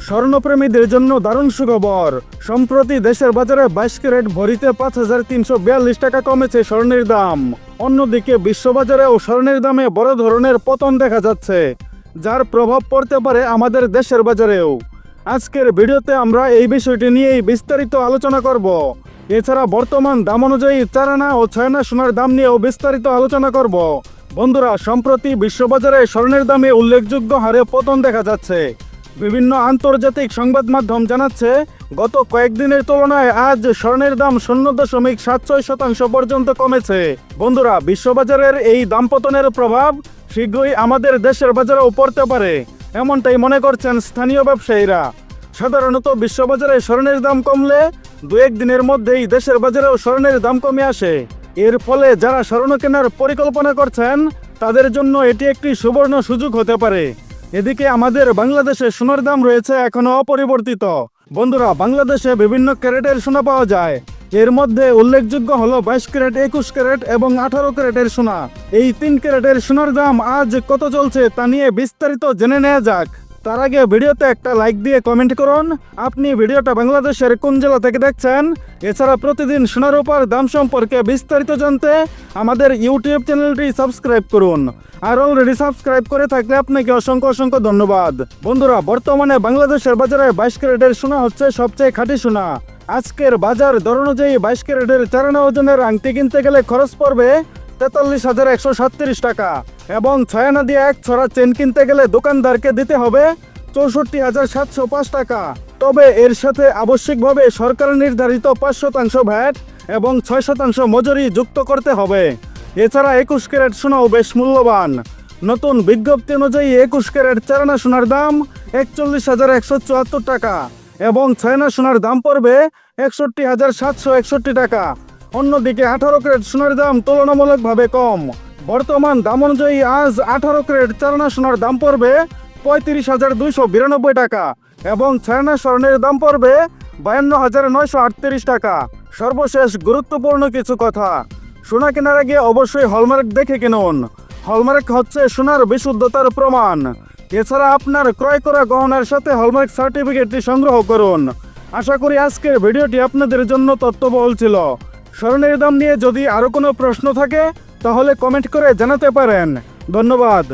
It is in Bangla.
স্বর্ণপ্রেমীদের জন্য দারুণ সুখবর। সম্প্রতি দেশের বাজারে 22 ক্যারেট ভরিতে 5,342 টাকা কমেছে স্বর্ণের দাম। অন্যদিকে বিশ্ববাজারেও স্বর্ণের দামে বড় ধরনের পতন দেখা যাচ্ছে, যার প্রভাব পড়তে পারে আমাদের দেশের বাজারেও। আজকের ভিডিওতে আমরা এই বিষয়টি নিয়েই বিস্তারিত আলোচনা করব। এছাড়া বর্তমান দাম অনুযায়ী 4 আনা ও 6 আনা সোনার দাম নিয়েও বিস্তারিত আলোচনা করব। বন্ধুরা, সম্প্রতি বিশ্ববাজারে স্বর্ণের দামে উল্লেখযোগ্য হারে পতন দেখা যাচ্ছে। বিভিন্ন আন্তর্জাতিক সংবাদ মাধ্যম জানাচ্ছে, গত কয়েকদিনের তুলনায় আজ স্বর্ণের দাম 0.76% পর্যন্ত কমেছে। বন্ধুরা, বিশ্ববাজারের এই দাম পতনের প্রভাব শীঘ্রই আমাদের দেশের বাজারেও পড়তে পারে, এমনটাই মনে করছেন স্থানীয় ব্যবসায়ীরা। সাধারণত বিশ্ববাজারে স্বর্ণের দাম কমলে 2-1 দিনের মধ্যেই দেশের বাজারেও স্বর্ণের দাম কমে আসে। এর ফলে যারা স্বর্ণ কেনার পরিকল্পনা করছেন তাদের জন্য এটি একটি সুবর্ণ সুযোগ হতে পারে। এদিকে আমাদের বাংলাদেশে সোনার দাম রয়েছে এখনো অপরিবর্তিত। বন্ধুরা, বাংলাদেশে বিভিন্ন ক্যারেটের সোনা পাওয়া যায়। এর মধ্যে উল্লেখযোগ্য হলো 22 ক্যারেট, 21 ক্যারেট এবং 18 ক্যারেটের সোনা। এই 3 ক্যারেটের সোনার দাম আজ কত চলছে তা নিয়ে বিস্তারিত জেনে নেওয়া যাক। তার আগে ভিডিওতে একটা লাইক দিয়ে কমেন্ট করুন আপনি ভিডিওটা বাংলাদেশের কোন জেলা থেকে দেখছেন। এছাড়া প্রতিদিন সোনার উপর দাম সম্পর্কে বিস্তারিত জানতে আমাদের ইউটিউব চ্যানেলটি সাবস্ক্রাইব করুন। আর অলরেডি সাবস্ক্রাইব করে থাকলে আপনাকে অসংখ্য ধন্যবাদ। বন্ধুরা, বর্তমানে বাংলাদেশের বাজারে 22 ক্যারেটের সোনা হচ্ছে সবচেয়ে খাঁটি সোনা। আজকের বাজার দর অনুযায়ী 22 ক্যারেটের 4 আনা ওজনের আংটি কিনতে গেলে খরচ পড়বে 43,137 টাকা এবং 6 আনা দিয়ে 1 ছড়া চেন কিনতে গেলে দোকানদারকে দিতে হবে 64,705 টাকা। তবে এর সাথে আবশ্যিকভাবে সরকার নির্ধারিত 5% ভ্যাট এবং 6% মজুরি যুক্ত করতে হবে। এছাড়া 21 ক্যারেট সোনাও বেশ মূল্যবান। নতুন বিজ্ঞপ্তি অনুযায়ী 21 ক্যারেট 4 আনা সোনার দাম 41,174 টাকা এবং 6 আনা সোনার দাম পড়বে 61,761 টাকা। অন্যদিকে 18 ক্যারেট সোনার দাম তুলনামূলকভাবে কম। বর্তমান দাম অনুযায়ী আজ 18 ক্যারেট 4 আনা সোনার দাম পড়বে 35,292 টাকা এবং 6 আনা স্বর্ণের দাম পড়বে 52,938 টাকা। সর্বশেষ গুরুত্বপূর্ণ কিছু কথা, সোনা কেনার আগে অবশ্যই হলমার্ক দেখে কিনুন। হলমার্ক হচ্ছে সোনার বিশুদ্ধতার প্রমাণ। এছাড়া আপনার ক্রয় করা গহনার সাথে হলমার্ক সার্টিফিকেটটি সংগ্রহ করুন। আশা করি আজকের ভিডিওটি আপনাদের জন্য তথ্যবহুল ছিল। স্বর্ণের দাম নিয়ে যদি আরও কোনো প্রশ্ন থাকে তাহলে কমেন্ট করে জানাতে পারেন। ধন্যবাদ।